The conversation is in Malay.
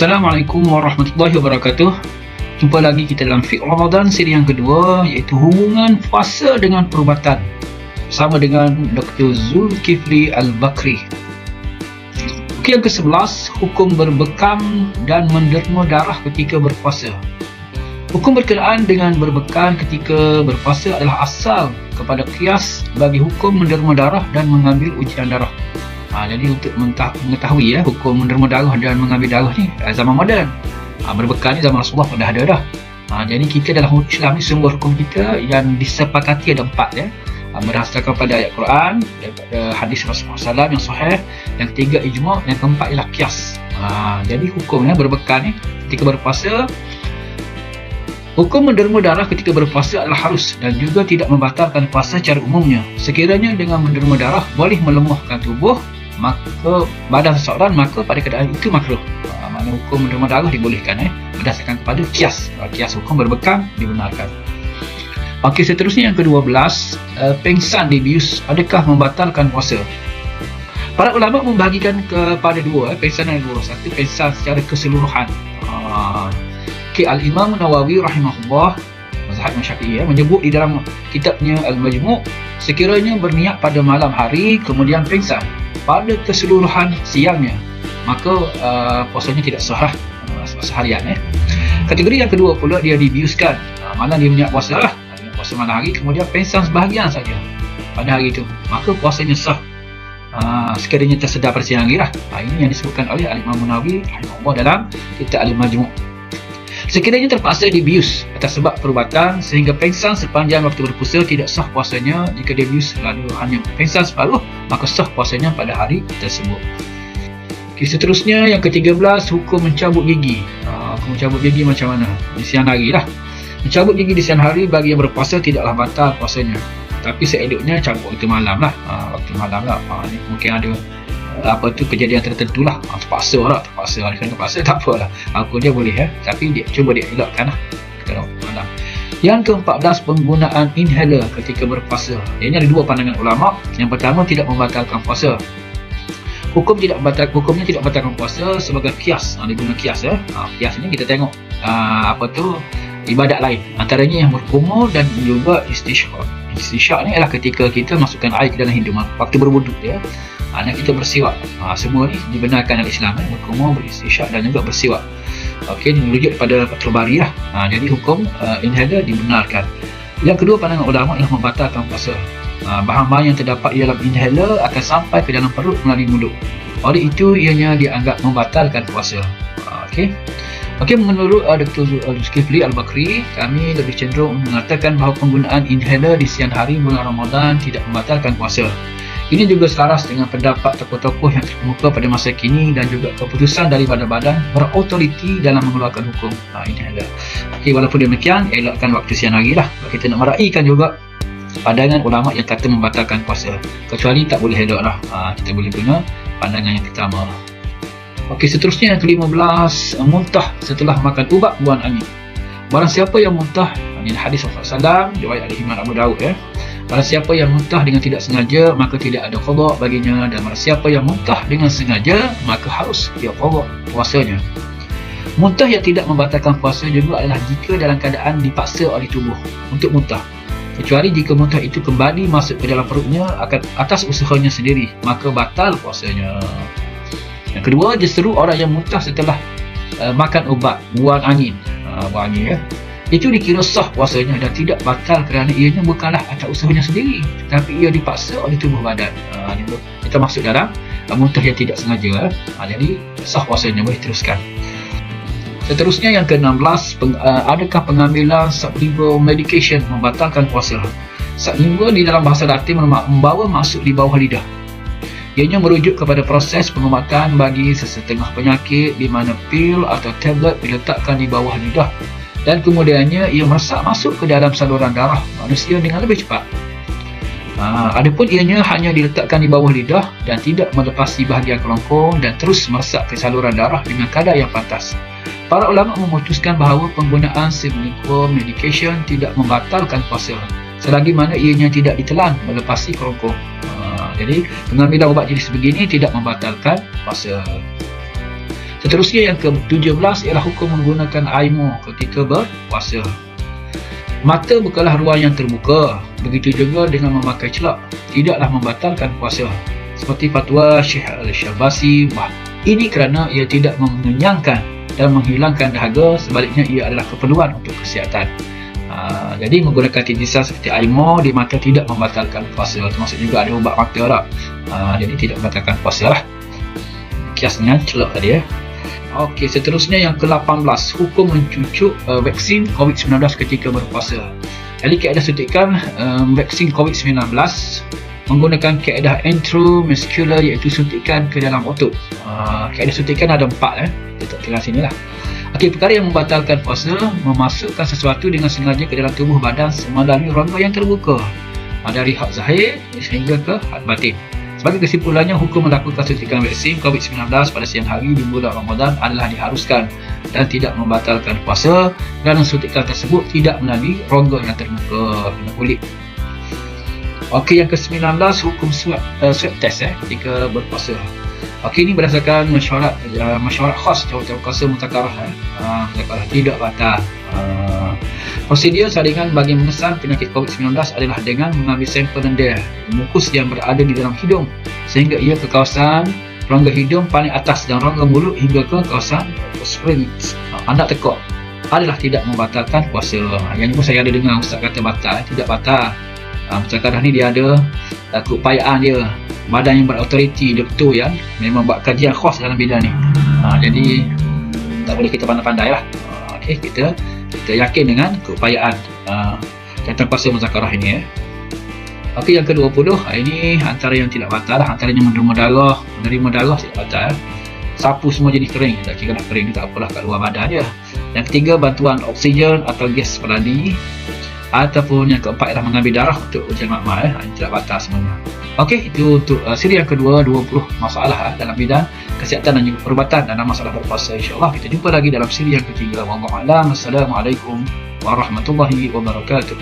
Assalamualaikum warahmatullahi wabarakatuh. Jumpa lagi kita dalam Fiqh Ramadan siri yang kedua, iaitu hubungan puasa dengan perubatan, bersama dengan Dr. Zulkifli Al-Bakri. Yang ke-11, hukum berbekam dan menderma darah ketika berpuasa. Hukum berkenaan dengan berbekam ketika berpuasa adalah asal kepada qiyas bagi hukum menderma darah dan mengambil ujian darah. Jadi untuk mengetahui hukum menderma darah dan mengambil darah ni zaman moden, berbekal ni zaman Rasulullah dah ada dah. Jadi kita dalam Islam ni sumber hukum kita yang disepakati ada 4 berdasarkan pada ayat Quran, daripada hadis Rasulullah SAW yang sahih, yang ketiga ijma', yang keempat ialah qiyas. Jadi hukumnya berbekal ni ketika berpuasa. Hukum menderma darah ketika berpuasa adalah harus dan juga tidak membatalkan puasa secara umumnya. Sekiranya dengan menderma darah boleh melemahkan tubuh maka badan seseorang, maka pada keadaan itu makruh. Maknanya hukum menderma darah dibolehkan berdasarkan kepada qiyas. Qiyas hukum berbekam dibenarkan. Okey, seterusnya yang ke-12, pengsan dibius adakah membatalkan puasa? Para ulama membahagikan kepada dua, pengsan ada dua. Satu, pengsan secara keseluruhan. Al-Imam Nawawi rahimahullah, mazhab Syafi'i, menyebut di dalam kitabnya Al-Majmu', sekiranya berniat pada malam hari kemudian pengsan pada keseluruhan siangnya, maka puasanya tidak sah seharian. Kategori yang kedua pula, dia dibiuskan, mana dia berniat puasa puasa malam hari kemudian pengsan sebahagian saja pada hari itu, maka puasanya sah sekiranya tersedar pada siang hari lah. Ini yang disebutkan oleh Al-Imam Nawawi rahimahullah dalam kitab Al-Majmu'. Sekiranya terpaksa dibius atas sebab perubatan sehingga pengsan sepanjang waktu berpuasa, tidak sah puasanya. Jika dia bius lalu hanya pengsan separuh, maka sah puasanya pada hari tersebut. Seterusnya yang ke-13, hukum mencabut gigi. Hukum mencabut gigi macam mana? Di siang hari lah. Mencabut gigi di siang hari bagi yang berpuasa tidaklah batal puasanya, tapi seeloknya cabut waktu malam lah. Ni mungkin ada kejadian tertentu lah, terpaksa tak apalah, aku dia boleh tapi dia cuba dia elakkan lah ketika malam. Yang ke-14, penggunaan inhaler ketika berpuasa. Ini ada dua pandangan ulama. Yang pertama, tidak membatalkan puasa. Hukumnya tidak membatalkan puasa sebagai qiyas. Dia guna qiyas qiyas ni kita tengok ibadat lain, antaranya yang berkumur dan juga istisyak. Istisyak ni adalah ketika kita masukkan air ke dalam hidung waktu berwuduk dan kita bersiwak. Semua ni dibenarkan dalam Islam, berkumur, beristisyak dan juga bersiwak. Okey, ini merujuk pada Fathul Bari lah. Jadi hukum inhaler dibenarkan. Yang kedua, pandangan ulama ialah membatalkan puasa. Bahan-bahan yang terdapat dalam inhaler akan sampai ke dalam perut melalui mulut. Oleh itu ianya dianggap membatalkan puasa. Okey, menurut Dr. Zulkifli Al-Bakri, kami lebih cenderung mengatakan bahawa penggunaan inhaler di siang hari bulan Ramadan tidak membatalkan puasa. Ini juga selaras dengan pendapat tokoh-tokoh yang terkemuka pada masa kini dan juga keputusan dari badan-badan berautoriti dalam mengeluarkan hukum inhaler. Okey, walaupun demikian, elakkan waktu siang hari lah. Kita nak meraihkan juga pandangan ulama yang kata membatalkan puasa, kecuali tak boleh elak lah. Kita boleh guna pandangan yang pertama. Okey, seterusnya yang ke-15, muntah setelah makan ubat buang angin. Barang siapa yang muntah, ini hadis Rasulullah SAW, riwayat Imam Abu Daud barang siapa yang muntah dengan tidak sengaja, maka tidak ada qada baginya, dan barang siapa yang muntah dengan sengaja, maka harus dia qada puasanya. Muntah yang tidak membatalkan puasa juga adalah jika dalam keadaan dipaksa oleh tubuh untuk muntah, kecuali jika muntah itu kembali masuk ke dalam perutnya atas usahanya sendiri, maka batal puasanya. Yang kedua, justru orang yang muntah setelah makan ubat buang angin, itu dikira sah puasanya dan tidak batal kerana ianya bukanlah atas usahanya sendiri, tetapi ia dipaksa oleh tubuh badan. Kita masuk dalam muntah yang tidak sengaja. Jadi sah puasanya, boleh teruskan. Seterusnya yang ke-16, adakah pengambilan sublingual medication membatalkan puasa? Sublingual di dalam bahasa Latin membawa masuk di bawah lidah. Ianya merujuk kepada proses pengobatan bagi sesetengah penyakit di mana pil atau tablet diletakkan di bawah lidah dan kemudiannya ia meresap masuk ke dalam saluran darah manusia dengan lebih cepat. Adapun ianya hanya diletakkan di bawah lidah dan tidak melepasi bahagian kerongkong dan terus meresap ke saluran darah dengan kadar yang pantas. Para ulama memutuskan bahawa penggunaan sublingual medication tidak membatalkan puasa selagi mana ianya tidak ditelan melepasi kerongkong. Jadi pengambilan ubat jenis begini tidak membatalkan puasa. Seterusnya yang ke-17 ialah hukum menggunakan air ketika berpuasa. Mata bukanlah ruang yang terbuka, begitu juga dengan memakai celak tidaklah membatalkan puasa. Seperti fatwa Syekh Al-Syabasi, ini kerana ia tidak mengenyangkan dan menghilangkan dahaga, sebaliknya ia adalah keperluan untuk kesihatan. Jadi menggunakan titisan seperti air di mata tidak membatalkan puasa, termasuk juga ada ubat mata lah. Jadi tidak membatalkan puasa lah. Kias dengan celak tadi ya. Okey, seterusnya yang ke-18, hukum mencucuk vaksin COVID-19 ketika berpuasa. Jadi kaedah suntikan vaksin COVID-19 menggunakan kaedah intramuscular, iaitu suntikan ke dalam otot. Kaedah suntikan ada 4 kita tengah sini lah. Okey, perkara yang membatalkan puasa, memasukkan sesuatu dengan sengaja ke dalam tubuh badan melalui rongga yang terbuka, dari had zahir sehingga ke had batin. Sebagai kesimpulannya, hukum melakukan suntikan vaksin COVID-19 pada siang hari di bulan Ramadan adalah diharuskan dan tidak membatalkan puasa kerana suntikan tersebut tidak melalui rongga yang terbuka kena kulit. Okey, yang ke-19, hukum swab test ketika berpuasa. Okey, ini berdasarkan mesyuarat khas Jawatan Kuasa Mutakarah tidak batal. Prosedur saringan bagi mengesan penyakit COVID-19 adalah dengan mengambil sampel lendir mukus yang berada di dalam hidung sehingga ia ke kawasan rongga hidung paling atas dan rongga mulut hingga ke kawasan pharynx, anak tekuk, adalah tidak membatalkan puasa. Yang ini pun saya ada dengar ustaz kata batal, tidak batal. Sekarang ni dia ada keupayaan dia, badan yang berautoriti, dia betul ya, memang buat kajian khas dalam bidang ni. Jadi tak boleh kita pandai-pandai lah. Okey, kita yakin dengan keupayaan Jawatan Kuasa Muzakarah ini ya. Okey, yang ke-20, ini antara yang tidak batal lah, antaranya menerima darah tidak batal. Sapu semua jadi kering, tak kira nak kering tak apalah kat luar badan dia. Yang ketiga, bantuan oksigen atau gas peradi. Ataupun yang keempat adalah mengambil darah untuk ujian makmal ini tidak batal semuanya. Okey, itu untuk siri yang kedua, 20 masalah dalam bidang kesihatan dan juga perubatan dalam masalah berpuasa. InsyaAllah kita jumpa lagi dalam siri yang ketiga. Wallahualam. Assalamualaikum warahmatullahi wabarakatuh.